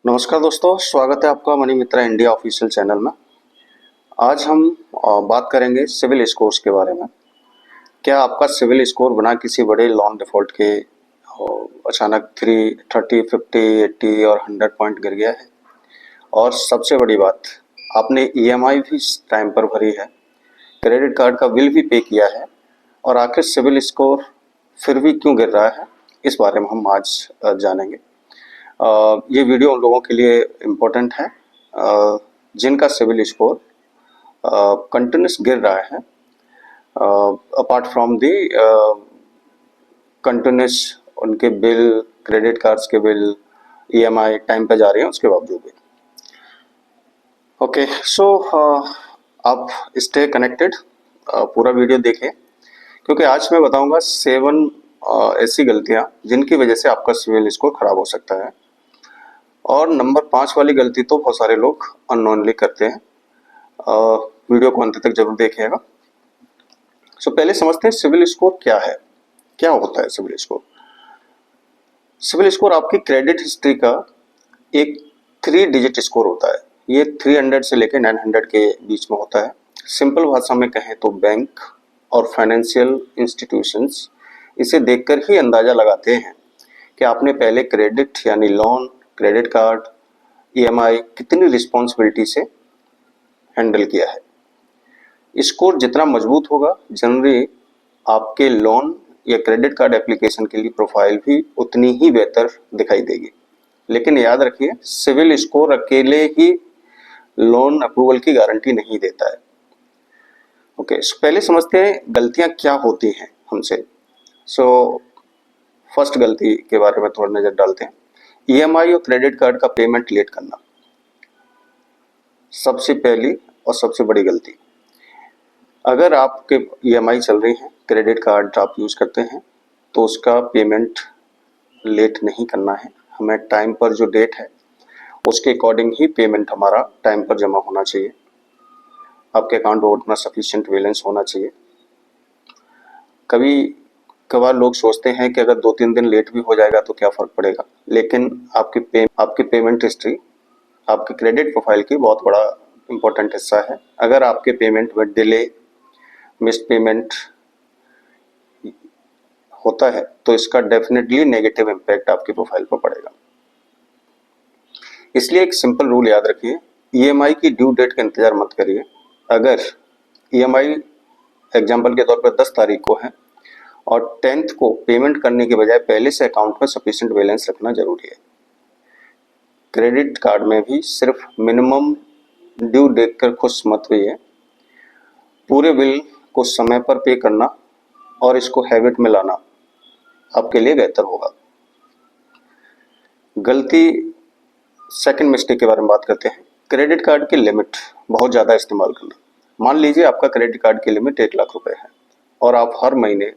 नमस्कार दोस्तों, स्वागत है आपका मनी मित्रा इंडिया ऑफिशियल चैनल में। आज हम बात करेंगे सिविल स्कोर्स के बारे में। क्या आपका सिविल स्कोर बिना किसी बड़े लोन डिफॉल्ट के अचानक 30, 50, 80 और 100 पॉइंट गिर गया है? और सबसे बड़ी बात, आपने ईएमआई भी टाइम पर भरी है, क्रेडिट कार्ड का बिल भी पे किया है, और आखिर सिविल स्कोर फिर भी क्यों गिर रहा है, इस बारे में हम आज जानेंगे। ये वीडियो उन लोगों के लिए इम्पोर्टेंट है जिनका सिविल स्कोर कंटिन्यूस गिर रहा है, अपार्ट फ्रॉम दी कंटिन्यूस उनके बिल, क्रेडिट कार्ड्स के बिल, ईएमआई टाइम पे जा रही हैं उसके बावजूद भी। ओके, सो आप स्टे कनेक्टेड, पूरा वीडियो देखें, क्योंकि आज मैं बताऊंगा 7 ऐसी गलतियां जिनकी वजह से आपका सिविल स्कोर खराब हो सकता है। और नंबर 5 वाली गलती तो बहुत सारे लोग अननोनली करते हैं। वीडियो को अंत तक जरूर देखिएगा। सो पहले समझते हैं सिविल स्कोर क्या है, क्या होता है सिविल स्कोर। सिविल स्कोर आपकी क्रेडिट हिस्ट्री का एक 3 डिजिट स्कोर होता है। ये 300 से लेकर 900 के बीच में होता है। सिंपल भाषा में कहें तो बैंक और फाइनेंशियल इंस्टीट्यूशंस इसे देखकर ही अंदाजा लगाते हैं कि आपने पहले क्रेडिट यानी लोन, क्रेडिट कार्ड, ईएमआई कितनी रिस्पॉन्सिबिलिटी से हैंडल किया है। स्कोर जितना मजबूत होगा, जनरली आपके लोन या क्रेडिट कार्ड एप्लीकेशन के लिए प्रोफाइल भी उतनी ही बेहतर दिखाई देगी। लेकिन याद रखिए, सिविल स्कोर अकेले ही लोन अप्रूवल की गारंटी नहीं देता है। ओके, पहले समझते हैं गलतियां क्या होती हैं हमसे। फर्स्ट गलती के बारे में थोड़ा नजर डालते हैं। ईएमआई और क्रेडिट कार्ड का पेमेंट लेट करना सबसे पहली और सबसे बड़ी गलती। अगर आपके ईएमआई चल रही है, क्रेडिट कार्ड आप यूज करते हैं, तो उसका पेमेंट लेट नहीं करना है। हमें टाइम पर जो डेट है उसके अकॉर्डिंग ही पेमेंट हमारा टाइम पर जमा होना चाहिए। आपके अकाउंट में उतना सफिशिएंट बैलेंस होना चाहिए। कभी कभार लोग सोचते हैं कि अगर 2-3 दिन लेट भी हो जाएगा तो क्या फर्क पड़ेगा, लेकिन आपकी पेमेंट हिस्ट्री आपके क्रेडिट प्रोफाइल की बहुत बड़ा इंपॉर्टेंट हिस्सा है। अगर आपके पेमेंट में डिले, मिस्ड पेमेंट होता है तो इसका डेफिनेटली नेगेटिव इम्पैक्ट आपकी प्रोफाइल पर पड़ेगा। इसलिए एक सिंपल रूल याद रखिए, ईएमआई की ड्यू डेट का इंतजार मत करिए। अगर ईएमआई एग्जाम्पल के तौर पर 10 तारीख को है और 10th को पेमेंट करने के बजाय पहले से अकाउंट में सफिशिएंट बैलेंस रखना जरूरी है। क्रेडिट कार्ड में भी सिर्फ मिनिमम ड्यू देखकर खुश मत होइए, पूरे बिल को समय पर पे करना और इसको हैबिट में लाना आपके लिए बेहतर होगा। गलती सेकंड मिस्टेक के बारे में बात करते हैं। क्रेडिट कार्ड की लिमिट बहुत ज़्यादा इस्तेमाल करना। मान लीजिए आपका क्रेडिट कार्ड की लिमिट 1 लाख रुपए है और आप हर महीने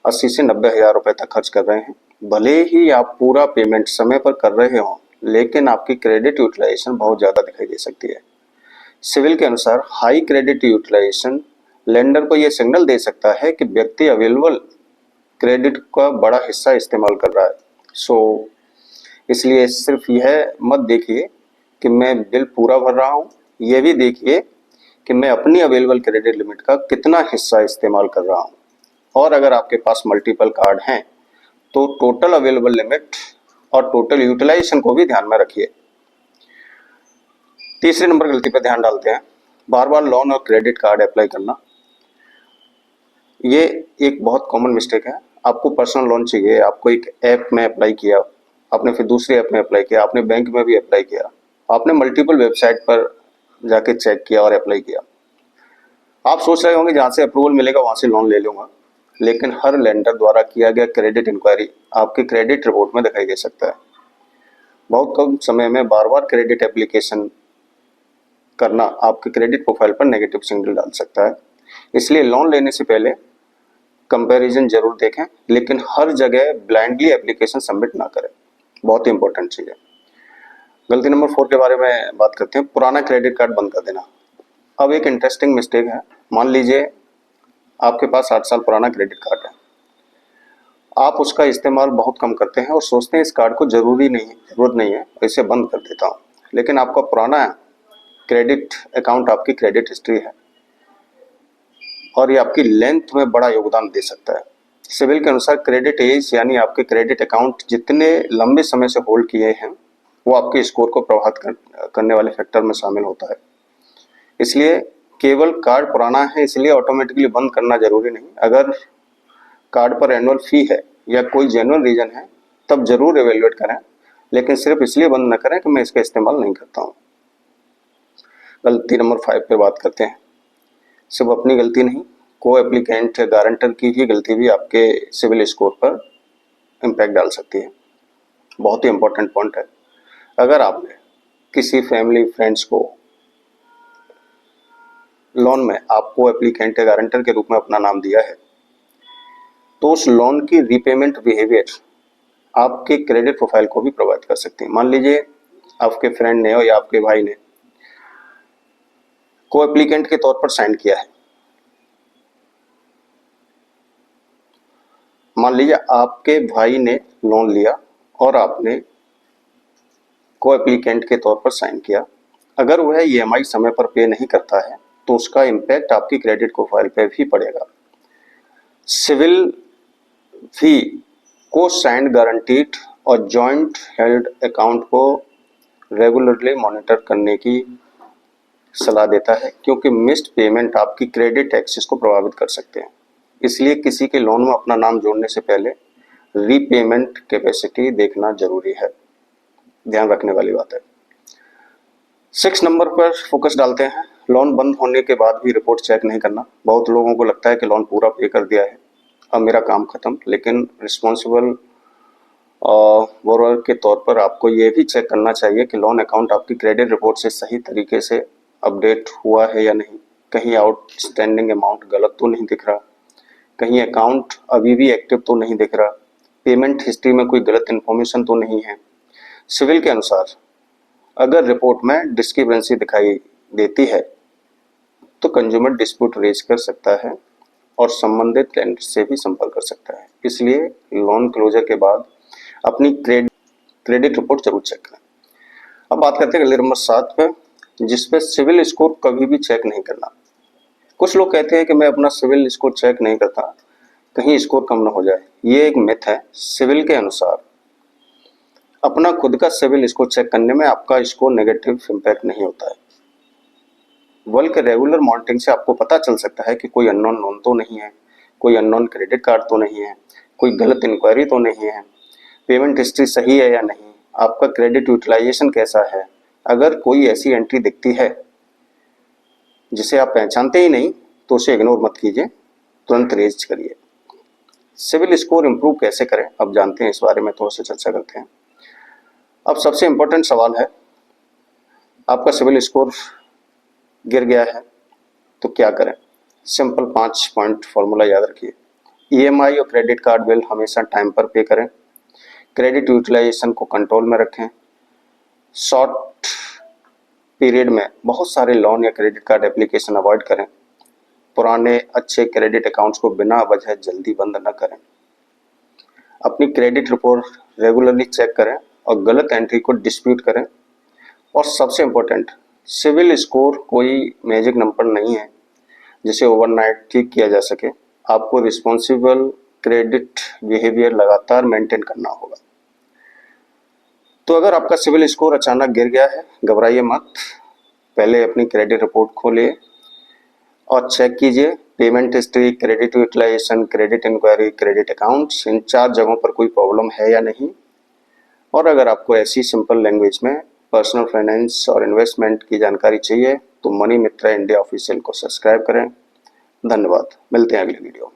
80 से 90 हज़ार रुपए तक खर्च कर रहे हैं। भले ही आप पूरा पेमेंट समय पर कर रहे हो, लेकिन आपकी क्रेडिट यूटिलाइजेशन बहुत ज़्यादा दिखाई दे सकती है। सिविल के अनुसार हाई क्रेडिट यूटिलाइजेशन लेंडर को यह सिग्नल दे सकता है कि व्यक्ति अवेलेबल क्रेडिट का बड़ा हिस्सा इस्तेमाल कर रहा है। इसलिए सिर्फ यह मत देखिए कि मैं बिल पूरा भर रहा हूँ, यह भी देखिए कि मैं अपनी अवेलेबल क्रेडिट लिमिट का कितना हिस्सा इस्तेमाल कर रहा हूँ। और अगर आपके पास मल्टीपल कार्ड हैं तो टोटल अवेलेबल लिमिट और टोटल यूटिलाइजेशन को भी ध्यान में रखिए। तीसरे नंबर गलती पर ध्यान डालते हैं, बार बार लोन और क्रेडिट कार्ड अप्लाई करना। ये एक बहुत कॉमन मिस्टेक है। आपको पर्सनल लोन चाहिए, आपको एक ऐप में अप्लाई किया, आपने फिर दूसरे ऐप में अप्लाई किया, आपने बैंक में भी अप्लाई किया, आपने मल्टीपल वेबसाइट पर जाके चेक किया और अप्लाई किया। आप सोच रहे होंगे जहाँ से अप्रूवल मिलेगा वहाँ से लोन ले लूँगा, लेकिन हर लेंडर द्वारा किया गया क्रेडिट इंक्वायरी आपके क्रेडिट रिपोर्ट में दिखाई दे सकता है। बहुत कम समय में बार बार क्रेडिट एप्लीकेशन करना आपके क्रेडिट प्रोफाइल पर नेगेटिव सिग्नल डाल सकता है। इसलिए लोन लेने से पहले कंपैरिजन जरूर देखें, लेकिन हर जगह ब्लाइंडली एप्लीकेशन सबमिट ना करें। बहुत ही इंपॉर्टेंट चीज़ है। गलती नंबर 4 के बारे में बात करते हैं, पुराना क्रेडिट कार्ड बंद कर देना। अब एक इंटरेस्टिंग मिस्टेक है। मान लीजिए आपके पास 8 साल पुराना क्रेडिट कार्ड है आप उसका इस्तेमाल बहुत कम करते हैं और सोचते हैं इस कार्ड को ज़रूरत नहीं है, इसे बंद कर देता हूँ। लेकिन आपका पुराना क्रेडिट अकाउंट आपकी क्रेडिट हिस्ट्री है और ये आपकी लेंथ में बड़ा योगदान दे सकता है। सिविल के अनुसार क्रेडिट एज यानी आपके क्रेडिट अकाउंट जितने लंबे समय से होल्ड किए हैं वो आपके स्कोर को प्रभावित करने वाले फैक्टर में शामिल होता है। इसलिए केवल कार्ड पुराना है इसलिए ऑटोमेटिकली बंद करना जरूरी नहीं। अगर कार्ड पर एनुअल फी है या कोई जेन्युइन रीजन है तब जरूर एवेल्युएट करें, लेकिन सिर्फ इसलिए बंद न करें कि मैं इसका इस्तेमाल नहीं करता हूँ। गलती नंबर 5 पे बात करते हैं। सिर्फ अपनी गलती नहीं, को एप्लीकेंट या गारंटर की ही गलती भी आपके सिविल स्कोर पर इम्पैक्ट डाल सकती है। बहुत ही इंपॉर्टेंट पॉइंट है। अगर आपने किसी फैमिली फ्रेंड्स को लोन में आपको एप्लीकेंट या गारंटर के रूप में अपना नाम दिया है तो उस लोन की रीपेमेंट बिहेवियर आपके क्रेडिट प्रोफाइल को भी प्रभावित कर सकती है। मान लीजिए आपके फ्रेंड ने या आपके भाई ने को एप्लीकेंट के तौर पर साइन किया है। मान लीजिए आपके भाई ने लोन लिया और आपने को एप्लीकेंट के तौर पर साइन किया। अगर वह ईएमआई समय पर पे नहीं करता है तो उसका इम्पैक्ट आपकी क्रेडिट प्रोफाइल पर भी पड़ेगा। सिविल भी को साइंड गारंटीड और जॉइंट हेल्ड अकाउंट को रेगुलरली मॉनिटर करने की सलाह देता है, क्योंकि मिस्ड पेमेंट आपकी क्रेडिट एक्सेस को प्रभावित कर सकते हैं। इसलिए किसी के लोन में अपना नाम जोड़ने से पहले रीपेमेंट कैपेसिटी देखना जरूरी है, ध्यान रखने वाली बात है। 6 नंबर पर फोकस डालते हैं। लोन बंद होने के बाद भी रिपोर्ट चेक नहीं करना। बहुत लोगों को लगता है कि लोन पूरा पे कर दिया है, अब मेरा काम खत्म, लेकिन रिस्पॉन्सिबल बोरोअर के तौर पर आपको ये भी चेक करना चाहिए कि लोन अकाउंट आपकी क्रेडिट रिपोर्ट से सही तरीके से अपडेट हुआ है या नहीं। कहीं आउटस्टैंडिंग अमाउंट गलत तो नहीं दिख रहा, कहीं अकाउंट अभी भी एक्टिव तो नहीं दिख रहा, पेमेंट हिस्ट्री में कोई गलत इन्फॉर्मेशन तो नहीं है। सिविल के अनुसार अगर रिपोर्ट में डिस्क्रिपेंसी दिखाई देती है तो कंज्यूमर डिस्प्यूट रेज कर सकता है और संबंधित लैंडर से भी संपर्क कर सकता है। इसलिए लोन क्लोजर के बाद अपनी क्रेडिट रिपोर्ट जरूर चेक करें। अब बात करते हैं नंबर 7 पे, जिसपे सिविल स्कोर कभी भी चेक नहीं करना। कुछ लोग कहते हैं कि मैं अपना सिविल स्कोर चेक नहीं करता, कहीं स्कोर कम ना हो जाए। ये एक मिथ है। सिविल के अनुसार अपना खुद का सिविल स्कोर चेक करने में आपका स्कोर नेगेटिव इम्पैक्ट नहीं होता है, बल्कि रेगुलर मॉनिटरिंग से आपको पता चल सकता है कि कोई अननोन लोन तो नहीं है, कोई अननोन क्रेडिट कार्ड तो नहीं है, कोई गलत इंक्वायरी तो नहीं है, पेमेंट हिस्ट्री सही है या नहीं, आपका क्रेडिट यूटिलाइजेशन कैसा है। अगर कोई ऐसी एंट्री दिखती है जिसे आप पहचानते ही नहीं तो उसे इग्नोर मत कीजिए, तुरंत रेज करिए। सिविल स्कोर इंप्रूव कैसे करें, अब जानते हैं, इस बारे में थोड़ा सा चर्चा करते हैं। अब सबसे इम्पोर्टेंट सवाल है, आपका सिविल स्कोर गिर गया है तो क्या करें। सिंपल 5 पॉइंट फॉर्मूला याद रखिए। ईएमआई और क्रेडिट कार्ड बिल हमेशा टाइम पर पे करें, क्रेडिट यूटिलाइजेशन को कंट्रोल में रखें, शॉर्ट पीरियड में बहुत सारे लोन या क्रेडिट कार्ड एप्लीकेशन अवॉइड करें, पुराने अच्छे क्रेडिट अकाउंट्स को बिना वजह जल्दी बंद न करें, अपनी क्रेडिट रिपोर्ट रेगुलरली चेक करें और गलत एंट्री को डिस्प्यूट करें। और सबसे इम्पोर्टेंट, सिविल स्कोर कोई मैजिक नंबर नहीं है जिसे ओवरनाइट ठीक किया जा सके। आपको रिस्पॉन्सिबल क्रेडिट बिहेवियर लगातार मेंटेन करना होगा। तो अगर आपका सिविल स्कोर अचानक गिर गया है, घबराइए मत। पहले अपनी क्रेडिट रिपोर्ट खोलिए और चेक कीजिए payment history, credit utilization, credit inquiry, credit accounts, इन 4 जगहों पर कोई प्रॉब्लम है या नहीं। और अगर आपको ऐसी सिंपल लैंग्वेज में पर्सनल फाइनेंस और इन्वेस्टमेंट की जानकारी चाहिए तो मनी मित्रा इंडिया ऑफिशियल को सब्सक्राइब करें। धन्यवाद, मिलते हैं अगले वीडियो।